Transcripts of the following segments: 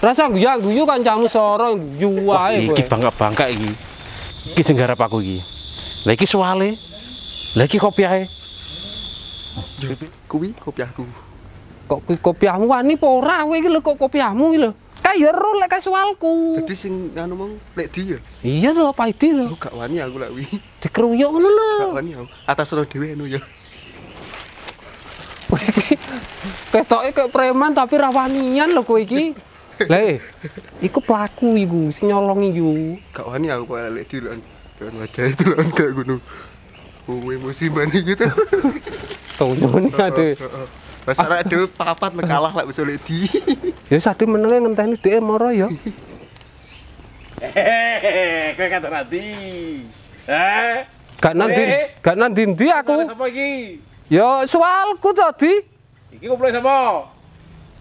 Rasa guyu kancamu soro guyu wae kowe. Iki bangka-bangka iki. Iki sing garap aku iki. Lah iki soale. Lah iki kopiahe. Kuwi kopiahku. Kok kopiahmu wani apa ora kowe iki lho kok kopiahmu iki lho. Kaya ro lek kasualku. Dadi sing anu mong lek di ya. Iya lho Paidi lho. Lu gak wani aku lek wi. Dikruyuk ngono lho. Gak wani aku. Atas ono dhewe anu ya. Ketoke kayak preman tapi rawanian lho kowe iki. Lah iku pelaku iku sing nyolong iku. Gak wani aku kok lek di lan wajah itu lan gak ngono. Kowe musiman iki to. Tonyone ade. Wes arek dhewe papat lek kalah lek wis lek di. Ya sate menenge ngenteni dhek moro ya. Kowe kata nanti. Gak nanti aku. Sapa iki? Ya soalku tadi. Iki ngobrol sapa?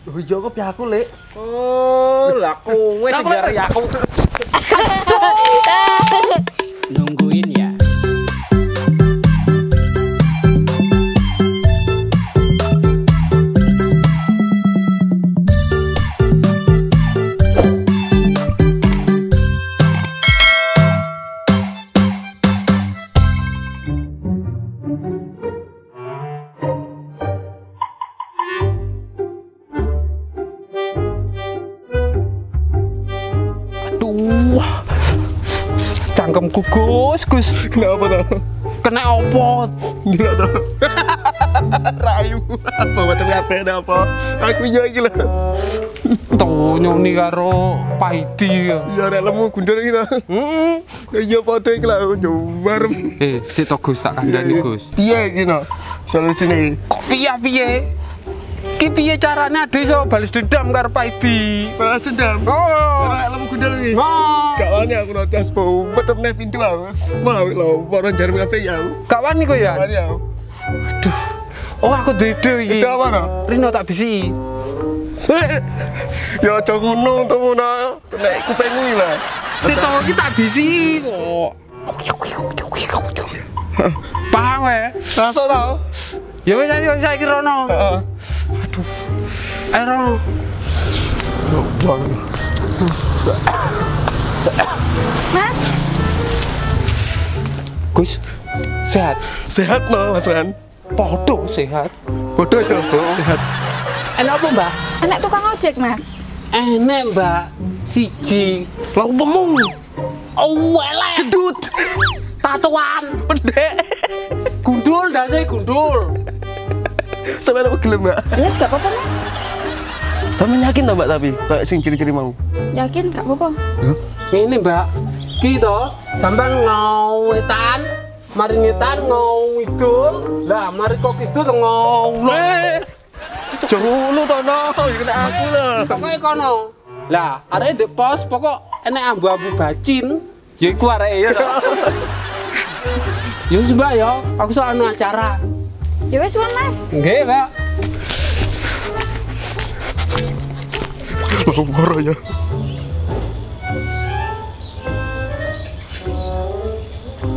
Oh iya kok aku lek. Oh, lah kowe sing jare aku. Nungguin ya. Cangkemku Gus. Kenapa to? Kena opo? Gila to. Rayu. Apa wae kabeh apa? Aku yo iki lho. Tonyone karo Paidi ya. Ya arek lemu gundul iki to. Heeh. Ya padha iki lho nyuwar. Sik to Gus tak kandhani Gus. Piye iki no? Solusine. Kok piye? Ki piye carane ade iso balas dendam karo Paidi? Balas dendam. Oh. Arek lemu gundul iki. Oh. Gak wani aku nodas bau petep neh pintu aus. Mau lho, ora jarum kabeh ya. Gak wani kok ya? Wani aku. Aduh. Oh aku dede iki. Dede apa no? Rino tak bisi. Ya aja ngono to Mona. Nek kupengmu iki lah. Sito iki tak bisi kok. Paham ya? Masuk to. Ya wis ayo saiki rono. Heeh. Aduh. Ayo rono. Mas, Gus. Sehat. Sehat no, Mas Ran. Podo sehat. Bodoh ya. Sehat. Enak apa, Mbak? anak tukang ojek, Mas. Enak, Mbak. Siji. Lah umum. Oh, elek. Gedut. Tatoan. Pendek. Gundul dase gundul. Sampai apa gelem, Mbak? Yes, gak apa-apa, Mas. Sampe yakin to, Mbak, tapi kayak sing ciri-ciri mau. Yakin gak apa-apa. Ini, Mbak. Gitu, sampean ngawetan, mari ngetan ngawidul. Lah, mari kok itu ngawlo. Jono to no, ya kena aku lah. Pokoke kono. Lah, arek ndek pos pokok enek ambu-ambu bacin. Ya iku areke ya. Yo wis, Mbak ya, aku sok ana acara. Ya wes, Wan, Mas. Nggih, Mbak. Loro ya.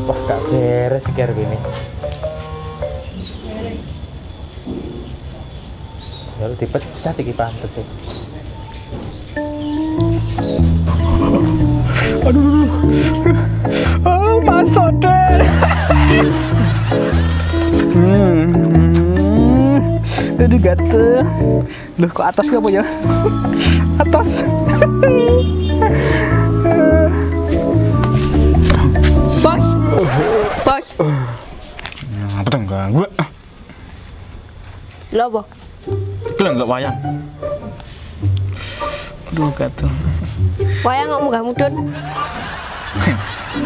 Wah, gak beres kira gini. Baru dipecat iki pantes sih. Aduh. Oh, masuk deh. Aduh gatel. Loh kok atas gak ya? Atas. Bos. Apa tuh ganggu? Lo apa? Itu nggak wayang. Aduh gatel. Wayang kok munggah mudun.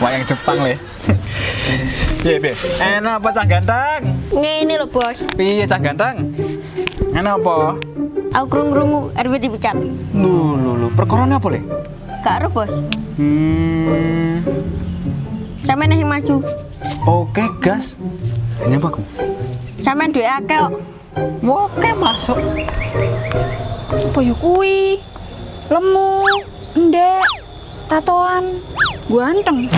Wayang Jepang le. Piye piye? Enak apa cah ganteng? Ngene lho, Bos. Piye cah ganteng? Enak apa? Aku krungu-krungu RW dipecat. Lu. Perkorone apa le? Gak ero, Bos. Sampeyan sing maju. Oke, gas. Ini apa ku? Sampeyan duwe akeh kok. Oke, masuk. Apa ya kuwi? Lemu, ndek, tatoan, ganteng.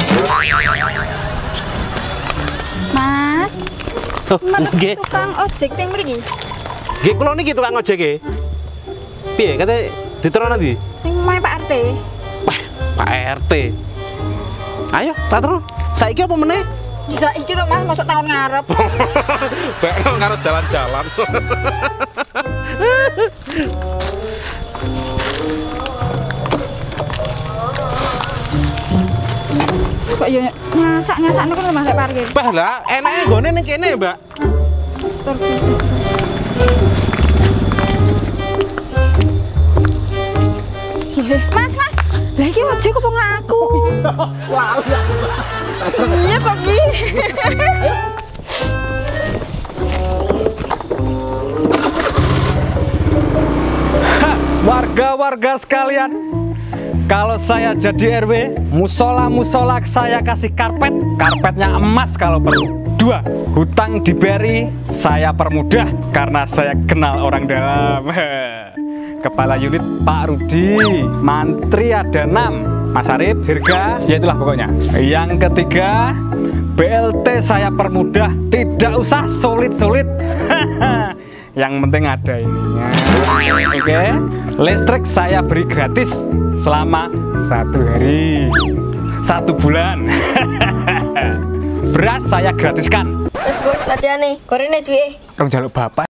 Mas, Nggih. tukang ojek teng mriki. Nggih kula niki tukang ojek e. Piye kate diterona ndi? Ning omahe Pak RT. Pak RT. Ayo, tak terus. Saiki apa meneh? Bisa iki to Mas, masuk tahun ngarep. Bekno karo jalan-jalan. Kok yo nyasak-nyasakno kan Mas parkir. Bah lah, enake nggone ning kene, Mbak. Astagfirullah. Mas, lah iki ojek kok ngaku. Iya kok Ki. Warga-warga sekalian, kalau saya jadi RW, musola saya kasih karpetnya emas kalau perlu. 2, hutang di BRI saya permudah karena saya kenal orang dalam. Kepala unit Pak Rudi, mantri ada 6, Mas Arif, Dirga, ya itulah pokoknya. Yang ketiga, BLT saya permudah, tidak usah sulit-sulit. Yang penting ada ininya. Oke. Listrik saya beri gratis selama 1 hari, 1 bulan. Beras saya gratiskan. Wes bos, latihan nih. Korene duwe. Rong jaluk bapak.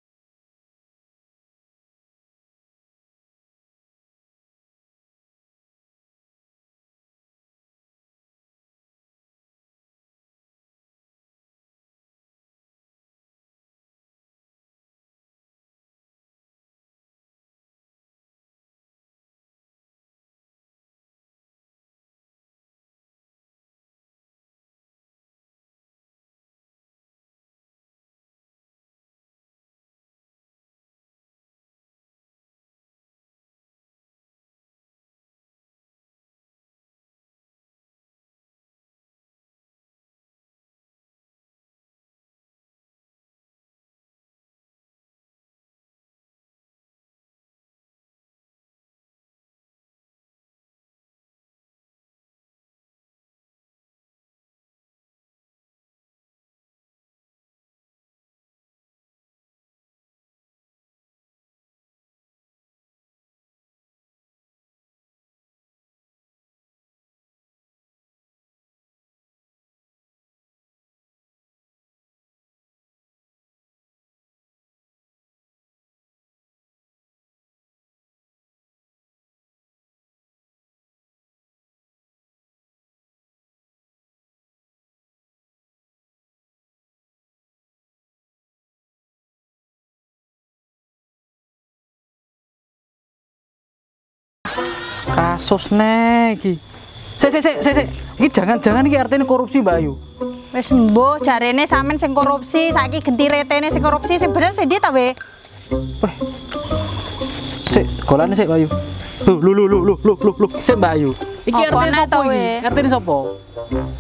Kasus iki. Sik. Iki jangan-jangan iki artine korupsi, Mbak Ayu. Wes mbuh jarene sampean sing korupsi, saiki genti retene sing korupsi, sing bener sing ndi ta we? Weh. Sik, golane sik, Mbak Ayu. Loh. Sik, Mbak Ayu. Iki artine sapa iki? Artine sapa?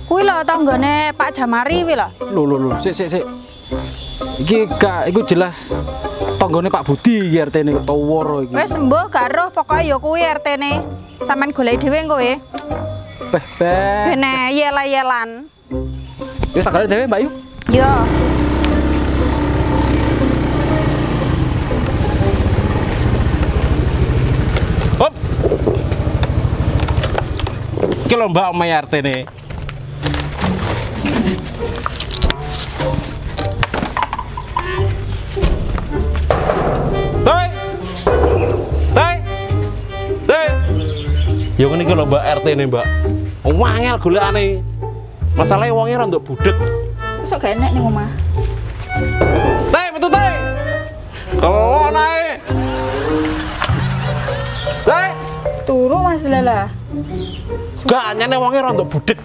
Kuwi lho tanggane Pak Jamari kuwi lho. Loh. Sik. Iki gak iku jelas tanggane Pak Budi iki artine ketawara iki. Wes mbuh gak roh pokoke ya kuwi RT-ne. Sampeyan goleki dhewe engko we. Beh. Bene yela-yelan. Wis tak golek dhewe, Mbak Ayu. Yo. Hop. Iki lho Mbak omahe artine. Ya ngene iki lho Mbak RT ne, Mbak. Wangel golekane. Masalahe wonge ora nduk budhek. Sok gak enek ning omah. Metu teh. Kelon ae. Teh. Turu Mas Lala. Gak nyane wonge ora nduk budhek.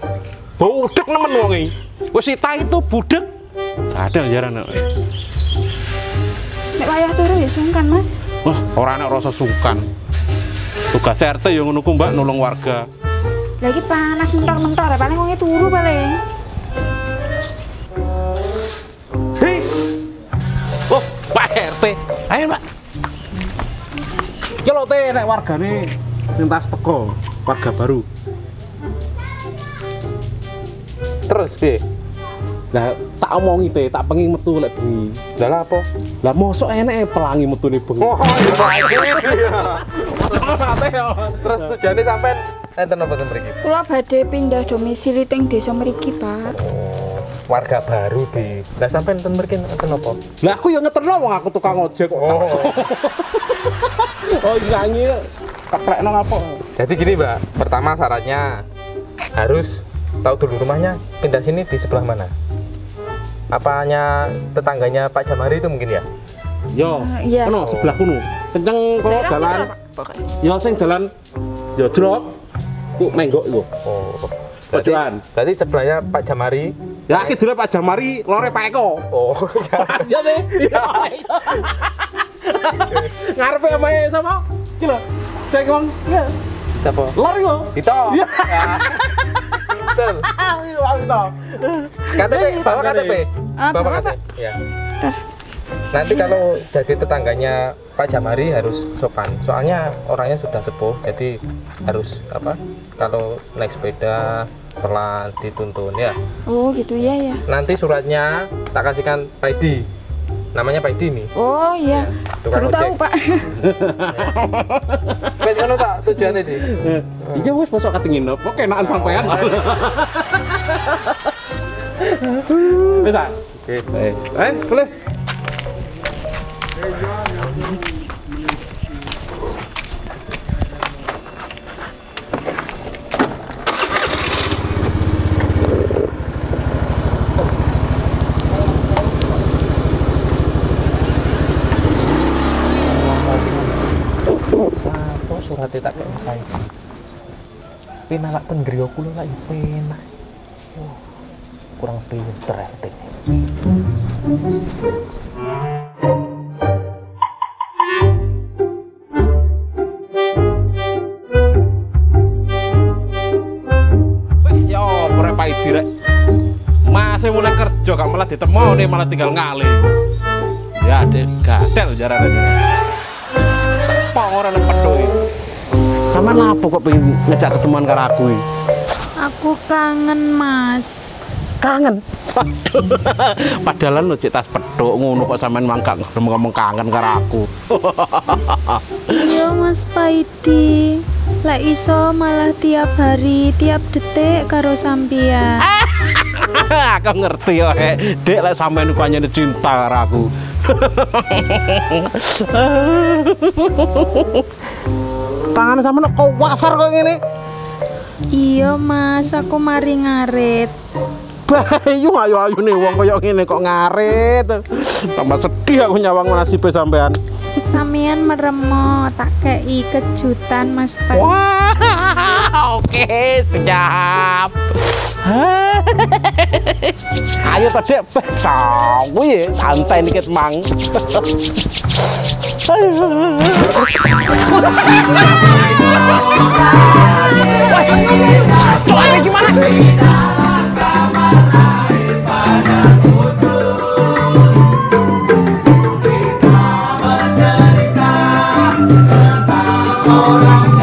Budhek nemen wonge. Wis ita itu budhek. Kadal jarane. Nek wayah turu ya sungkan, Mas. Wah, ora enak rasa sungkan. Tugas RT yang ngono ku Mbak nolong warga. Lagi panas mentor-mentor ya paling wonge turu paling. Hei. Oh, Pak RT. Ayo, Mbak. Ki lho teh nek wargane sing tas teko, warga baru. Terus piye? Lah tak omongi teh, tak pengen metu lek bengi. Lah apa? Lah mosok enek pelangi metune bengi. Oh, iya. Terus tujuannya sampean enten apa ten mriki? Kula badhe pindah domisili teng desa mriki, Pak. Warga baru di. Lah sampean ten mriki enten apa? Lah aku yang ngeterno wong aku tukang ojek kok. Oh nyanyi keplekno apa? Jadi gini, Mbak. Pertama syaratnya harus tahu dulu rumahnya pindah sini di sebelah mana. Apanya tetangganya Pak Jamari itu mungkin ya? Yo, Iya. kono sebelah kono. Kenceng kono dalan. Yo sing dalan yo drop. Ku menggok iku. Oh. Pojokan. Berarti sebelahnya Pak Jamari. Ya iki dulu Pak Jamari, lore Pak Eko. Oh, Ya sih. Ngarepe omahe sama? Iki lho. Saya ngomong, ya. siapa? Lor iku. Dito. Iya. Betul. Iya, Dito. KTP, bawa KTP. Bawa, Pak. Ya. Nanti kalau jadi tetangganya Pak Jamari harus sopan. Soalnya orangnya sudah sepuh, jadi harus apa? Kalau naik sepeda pelan dituntun ya. Oh, gitu ya. Nanti suratnya tak kasihkan Pak Edi. Namanya Pak Edi nih. Oh, iya. Tukang Baru tahu, ojek. Pak. Wes ngono tak tujuannya di. Iya wis mosok kate nginep. Kok kenakan sampean. Bisa. Oke. Boleh. Apa suratnya tak kayak apa? Pena lak penggriya kula lak ya pena. Kurang pinter ya teh. Ya ora Pak Idi rek. Masih mulai kerja gak malah ditemoni malah tinggal ngalih. Ya dek gadel jarane. Apa ora lepedoi. Sama lapo kok pengen ngejak ketemuan karo aku iki? Aku kangen, Mas. Kangen. Padahal lo cek tas pedok ngono kok sampean mangkak ngomong kangen karo aku. Iya, Mas Paidi. Lah iso malah tiap hari, tiap detik karo sampean. Aku ngerti yo, Dek lek sampean iku anyane cinta karo aku. Tangan sampean kok wasar kok ngene. Iya, Mas, aku mari ngarit. Bayu ayu-ayune wong kaya ngene kok ngarit. Tambah sedih aku nyawang nasibe sampean. Sampean meremo, tak kei kejutan, Mas Paidi. Wah, oke, siap. Ayo to, Dek. Sawi santai dikit, Mang. Coba gimana? Orang